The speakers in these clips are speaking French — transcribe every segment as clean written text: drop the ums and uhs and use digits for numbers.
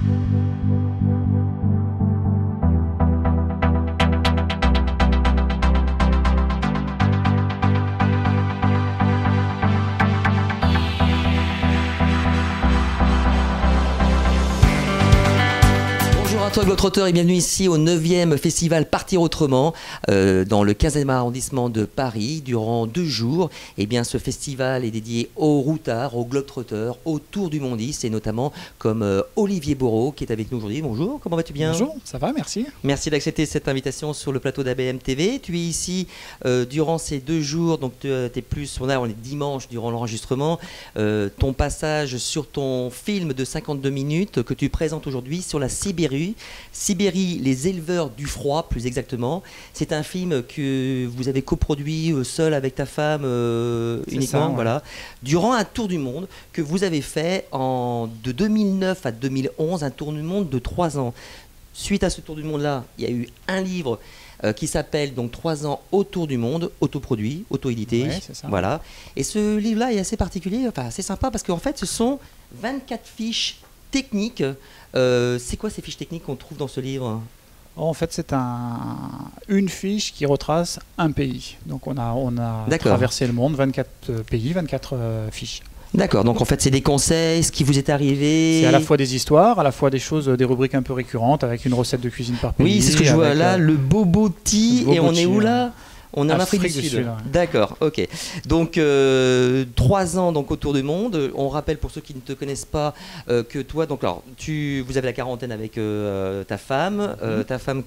Bonjour Globetrotters et bienvenue ici au 9e festival Partir Autrement dans le 15e arrondissement de Paris durant 2 jours. Et bien ce festival est dédié aux routards, aux Globetrotters, aux tours du mondiste et notamment comme Olivier Bourreau qui est avec nous aujourd'hui. Bonjour, comment vas-tu bien? Bonjour, ça va, merci. Merci d'accepter cette invitation sur le plateau d'ABM TV. Tu es ici durant ces 2 jours, donc tu es plus, on est dimanche durant l'enregistrement. Ton passage sur ton film de 52 minutes que tu présentes aujourd'hui sur la Sibérie. Sibérie, les éleveurs du froid, plus exactement. C'est un film que vous avez coproduit seul avec ta femme uniquement, ça, ouais. Voilà. Durant un tour du monde que vous avez fait de 2009 à 2011, un tour du monde de 3 ans. Suite à ce tour du monde-là, il y a eu un livre qui s'appelle donc 3 ans autour du monde, autoproduit, auto-édité. Ouais, voilà. Et ce livre-là est assez particulier, enfin assez sympa parce qu'en fait, ce sont 24 fiches techniques. C'est quoi ces fiches techniques qu'on trouve dans ce livre ? En fait, c'est une fiche qui retrace un pays. Donc on a traversé le monde, 24 pays, 24 fiches. D'accord, donc en fait c'est des conseils, ce qui vous est arrivé. C'est à la fois des histoires, à la fois des choses, des rubriques un peu récurrentes avec une recette de cuisine par pays. Oui, c'est ce que je vois là, le Boboti, et on est où là ? On est en Afrique du Sud. Ouais. D'accord, ok. Donc 3 ans donc autour du monde. On rappelle pour ceux qui ne te connaissent pas que toi, donc alors vous avez la quarantaine avec ta femme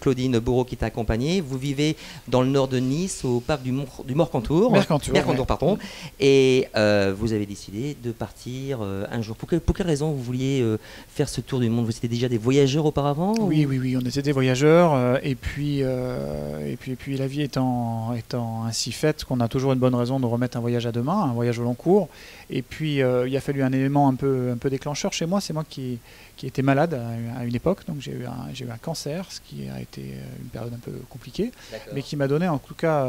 Claudine Bourreau qui t'a accompagnée. Vous vivez dans le nord de Nice, au parc du Mercantour. Mercantour, pardon. Et vous avez décidé de partir un jour. Pour quelle raison vous vouliez faire ce tour du monde? Vous étiez déjà des voyageurs auparavant? Oui, on était des voyageurs. Et puis la vie étant ainsi faite qu'on a toujours une bonne raison de remettre un voyage à demain, un voyage au long cours. Et puis il a fallu un élément un peu déclencheur chez moi. C'est moi qui était malade à une époque, donc j'ai eu un cancer, ce qui a été une période un peu compliquée, mais qui m'a donné en tout cas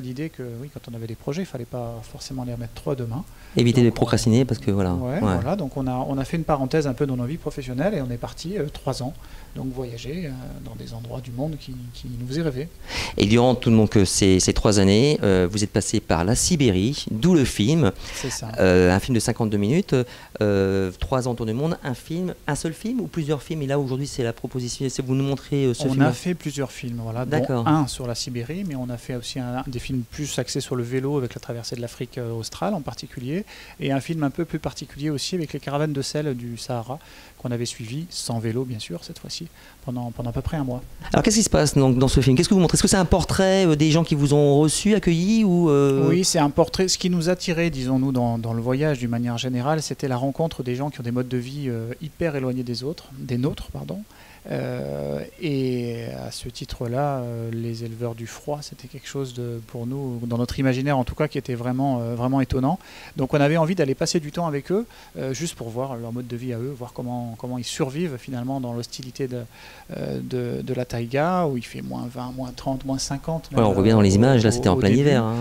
l'idée que oui, quand on avait des projets, il fallait pas forcément les remettre trop à demain. Éviter de procrastiner parce que voilà. Voilà, donc on a fait une parenthèse un peu dans nos vies professionnelles et on est parti 3 ans. Donc voyager dans des endroits du monde qui nous faisaient rêver. Et durant donc, ces 3 années, vous êtes passé par la Sibérie, d'où le film. C'est ça. Un film de 52 minutes, 3 ans autour du monde, un seul film ou plusieurs films? Et là aujourd'hui c'est la proposition, c'est vous nous montrez ce film. On a fait plusieurs films, voilà, dont un sur la Sibérie, mais on a fait aussi des films plus axés sur le vélo avec la traversée de l'Afrique australe en particulier, et un film un peu plus particulier aussi avec les caravanes de sel du Sahara qu'on avait suivi, sans vélo bien sûr cette fois-ci, pendant à peu près un mois. Alors qu'est-ce qui se passe donc, dans ce film? Qu'est-ce que vous montrez? Est-ce que c'est un portrait des gens qui vous ont reçus, accueillis ou Oui, c'est un portrait. Ce qui nous attirait, disons-nous, dans le voyage d'une manière générale, c'était la rencontre des gens qui ont des modes de vie hyper éloignés des nôtres, pardon. Et à ce titre-là, les éleveurs du froid, c'était quelque chose pour nous, dans notre imaginaire en tout cas, qui était vraiment étonnant. Donc on avait envie d'aller passer du temps avec eux, juste pour voir leur mode de vie à eux, voir comment ils survivent finalement dans l'hostilité de la taïga, où il fait moins 20, moins 30, moins 50. Ouais, on revient dans les images, là c'était en plein hiver. Hein.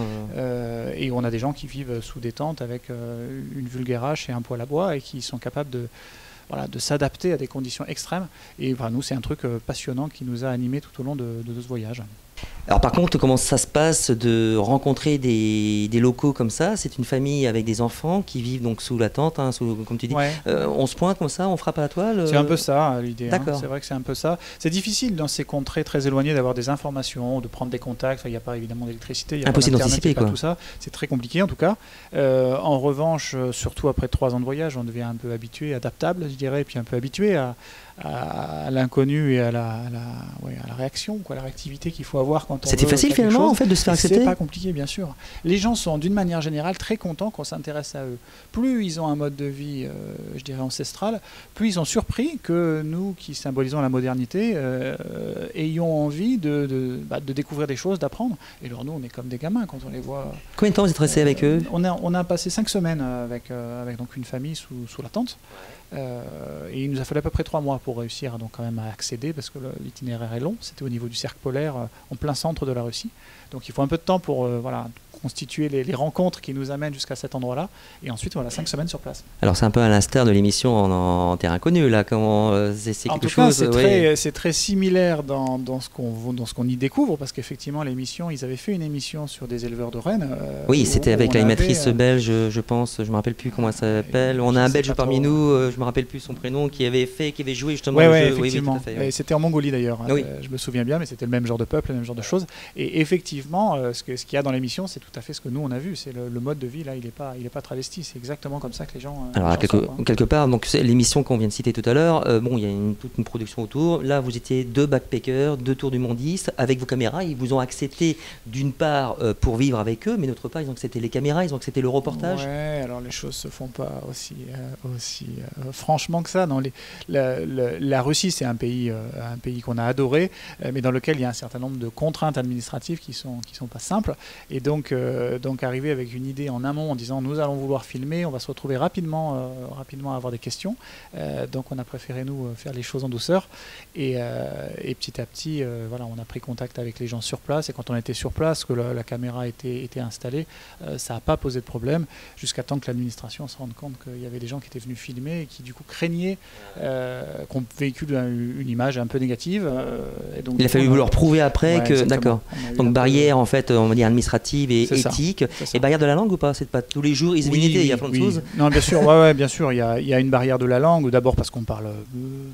Et on a des gens qui vivent sous des tentes avec une vulgarache et un poêle à bois et qui sont capables de s'adapter à des conditions extrêmes. Et nous, c'est un truc passionnant qui nous a animés tout au long de ce voyage. Alors par contre, comment ça se passe de rencontrer des locaux comme ça? C'est une famille avec des enfants qui vivent donc sous la tente, hein, comme tu dis. Ouais. On se pointe comme ça, on frappe à la toile. C'est un peu ça l'idée. D'accord. Hein. C'est vrai que c'est un peu ça. C'est difficile dans ces contrées très éloignées d'avoir des informations, de prendre des contacts. Il n'y a pas évidemment d'électricité, il n'y a impossible pas d'anticiper, quoi. Tout ça. C'est très compliqué en tout cas. En revanche, surtout après 3 ans de voyage, on devient un peu habitué, adaptable, je dirais, et puis un peu habitué à l'inconnu et à la réaction, la réactivité qu'il faut avoir quand on C'était facile finalement en fait de se faire accepter. C'est pas compliqué bien sûr. Les gens sont d'une manière générale très contents qu'on s'intéresse à eux. Plus ils ont un mode de vie, je dirais ancestral, plus ils sont surpris que nous qui symbolisons la modernité ayons envie de découvrir des choses, d'apprendre. Et alors nous on est comme des gamins quand on les voit. Combien de temps vous êtes resté avec eux? On a passé 5 semaines avec donc une famille sous la tente. Et il nous a fallu à peu près 3 mois pour réussir donc quand même à accéder parce que l'itinéraire est long. C'était au niveau du cercle polaire en plein centre de la Russie. Donc il faut un peu de temps pour constituer les rencontres qui nous amènent jusqu'à cet endroit-là. Et ensuite, voilà, 5 semaines sur place. Alors c'est un peu à l'instar de l'émission en terre inconnue, là. Comment c'est quelque chose. C'est très similaire dans ce qu'on y découvre, parce qu'effectivement, l'émission, ils avaient fait une émission sur des éleveurs de rennes. Oui, c'était avec l'animatrice belge, je pense, je me rappelle plus comment elle s'appelle. On a un Belge parmi nous, je me rappelle plus son prénom, qui avait joué justement le jeu. Effectivement. Oui, tout à fait, c'était en Mongolie d'ailleurs. Oui. Je me souviens bien, mais c'était le même genre de peuple, le même genre de choses. Et effectivement, ce qu'il y a dans l'émission, c'est tout à fait ce que nous on a vu. C'est le mode de vie là, il est pas travesti. C'est exactement comme ça que les gens. Alors quelque part, donc c'est l'émission qu'on vient de citer tout à l'heure. Bon, il y a toute une production autour. Là, vous étiez 2 backpackers, 2 tours du mondiste avec vos caméras. Ils vous ont accepté d'une part pour vivre avec eux, mais d'autre part ils ont accepté les caméras, ils ont accepté le reportage. Ouais, alors les choses se font pas aussi franchement que ça. La Russie, c'est un pays qu'on a adoré, mais dans lequel il y a un certain nombre de contraintes administratives qui sont pas simples. Et donc arriver avec une idée en amont en disant nous allons vouloir filmer, on va se retrouver rapidement à avoir des questions. Donc on a préféré nous faire les choses en douceur. Et petit à petit, voilà, on a pris contact avec les gens sur place. Et quand on était sur place, que la caméra était installée, ça n'a pas posé de problème jusqu'à temps que l'administration se rende compte qu'il y avait des gens qui étaient venus filmer et qui du coup craignaient qu'on véhicule une image un peu négative. Et donc, il a fallu leur prouver après que d'accord. Donc barrière en fait, on va dire administrative et éthique. Et barrière de la langue ou pas? C'est pas tous les jours, ils se il y a plein de choses. Non, bien sûr, bien sûr, il y a une barrière de la langue. D'abord parce qu'on parle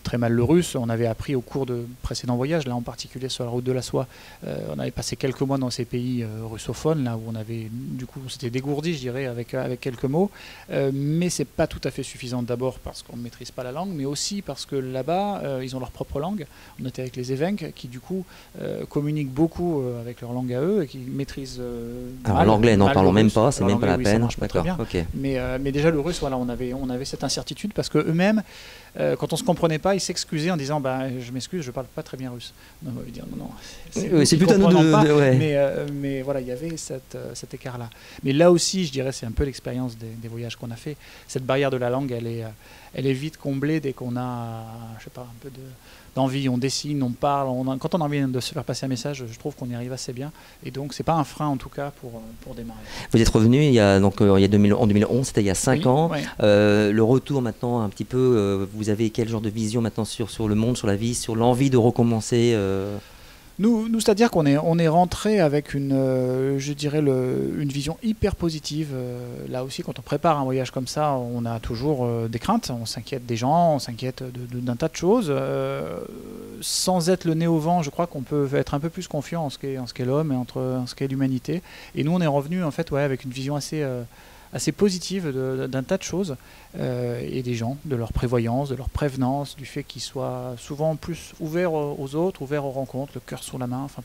très mal le russe. On avait appris au cours de précédents voyages, là en particulier sur la route de la soie, on avait passé quelques mois dans ces pays russophones, là où on avait du coup, c'était dégourdi, je dirais, avec quelques mots. Mais c'est pas tout à fait suffisant. D'abord parce qu'on ne maîtrise pas la langue, mais aussi parce que là-bas, ils ont leur propre langue. On était avec les évêques qui du coup communiquent beaucoup avec leur langue à eux et qui maîtrisent. Alors l'anglais, n'en parlons même pas, c'est même pas la peine. Okay. Mais déjà le russe, voilà, on avait cette incertitude parce que eux-mêmes, quand on se comprenait pas, ils s'excusaient en disant je m'excuse, je parle pas très bien russe. Non, on va dire non. C'est plutôt à nous mais voilà, il y avait cet écart-là. Mais là aussi, je dirais, c'est un peu l'expérience des voyages qu'on a fait. Cette barrière de la langue, elle est vite comblée dès qu'on a, je sais pas, un peu d'envie, on dessine, on parle, quand on a envie de se faire passer un message, je trouve qu'on y arrive assez bien. Et donc, c'est pas un frein en tout cas pour démarrer. Vous êtes revenu en 2011, c'était il y a 5 ans. Oui. Le retour maintenant, un petit peu, vous avez quel genre de vision maintenant sur le monde, sur la vie, sur l'envie de recommencer Nous, c'est-à-dire qu'on est rentré avec une vision hyper positive. Là aussi, quand on prépare un voyage comme ça, on a toujours des craintes. On s'inquiète des gens, on s'inquiète d'un tas de choses. Sans être le nez au vent, je crois qu'on peut être un peu plus confiant en ce qu'est l'homme et en ce qu'est l'humanité. Et nous, on est revenu en fait, avec une vision assez positive d'un tas de choses et des gens, de leur prévoyance, de leur prévenance, du fait qu'ils soient souvent plus ouverts aux autres, ouverts aux rencontres, le cœur sur la main, enfin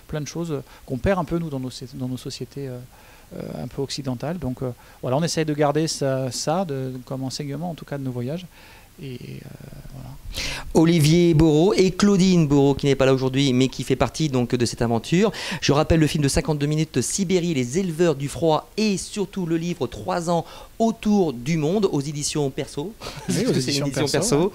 plein de choses qu'on perd un peu nous dans nos sociétés un peu occidentales. Donc voilà, on essaye de garder ça comme enseignement en tout cas de nos voyages. Et voilà. Olivier Bourreau et Claudine Bourreau qui n'est pas là aujourd'hui mais qui fait partie donc de cette aventure. Je rappelle le film de 52 minutes Sibérie, les éleveurs du froid et surtout le livre 3 ans autour du monde aux éditions Perso. Oui, aux éditions Perso.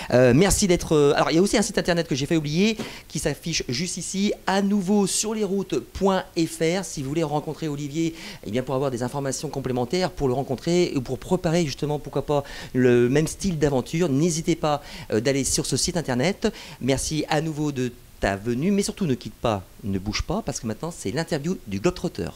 Ouais. Merci d'être... Alors il y a aussi un site internet que j'ai fait oublier qui s'affiche juste ici, à nouveau sur lesroutes.fr si vous voulez rencontrer Olivier, et bien pour avoir des informations complémentaires, pour le rencontrer ou pour préparer justement pourquoi pas le même style d'aventure, n'hésitez pas d'aller sur ce site internet. Merci à nouveau de ta venue, mais surtout ne quitte pas, ne bouge pas, parce que maintenant c'est l'interview du Globetrotter.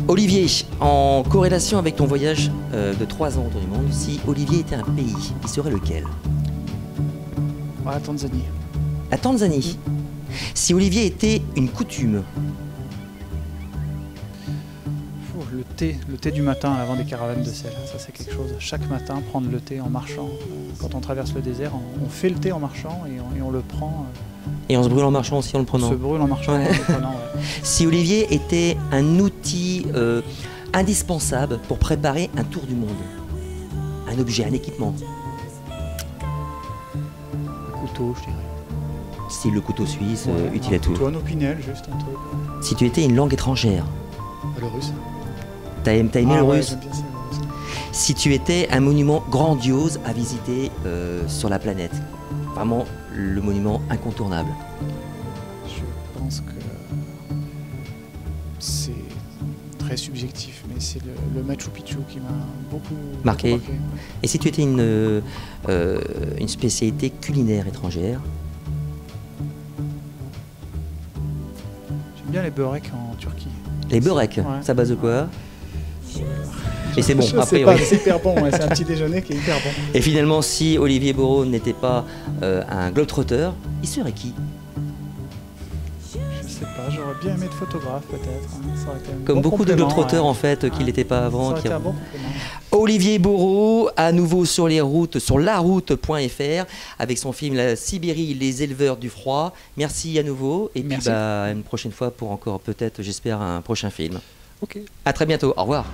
Olivier, en corrélation avec ton voyage de 3 ans autour du monde, si Olivier était un pays, il serait lequel? La Tanzanie. La Tanzanie. Si Olivier était une coutume? Le thé du matin avant des caravanes de sel, ça c'est quelque chose. Chaque matin, prendre le thé en marchant. Quand on traverse le désert, on fait le thé en marchant et on le prend. Et on se brûle en marchant aussi en le prenant. On se brûle en marchant en le prenant, ouais. Si Olivier était un outil indispensable pour préparer un tour du monde, un objet, un équipement? Un couteau, je dirais. Style le couteau suisse, utile à tout. Un opinel, juste un truc. Si tu étais une langue étrangère? Le russe. T'as aimé le russe? Bien sûr, le russe. Si tu étais un monument grandiose à visiter sur la planète, vraiment le monument incontournable? Je pense que c'est très subjectif, mais c'est le Machu Picchu qui m'a beaucoup Marqué. marqué. Et si tu étais une spécialité culinaire étrangère? J'aime bien les beureks en Turquie. Les beureks, Ouais. ça base de quoi? Et c'est bon, Je après, sais pas, oui. mais c'est hyper bon, ouais, c'est un petit déjeuner qui est hyper bon. Et finalement, si Olivier Bourreau n'était pas un globetrotter, il serait qui? Je sais pas, j'aurais bien aimé être photographe peut-être. Hein. Ça aurait été un Comme bon beaucoup de complément, globetrotters ouais. en fait, qu'il Ouais. n'était pas Ça avant. aurait été un bon complément. Olivier Bourreau, à nouveau sur les routes, sur laroute.fr, avec son film La Sibérie, les éleveurs du froid. Merci à nouveau, et puis Merci. une prochaine fois pour encore peut-être, j'espère, un prochain film. Ok. À très bientôt, au revoir.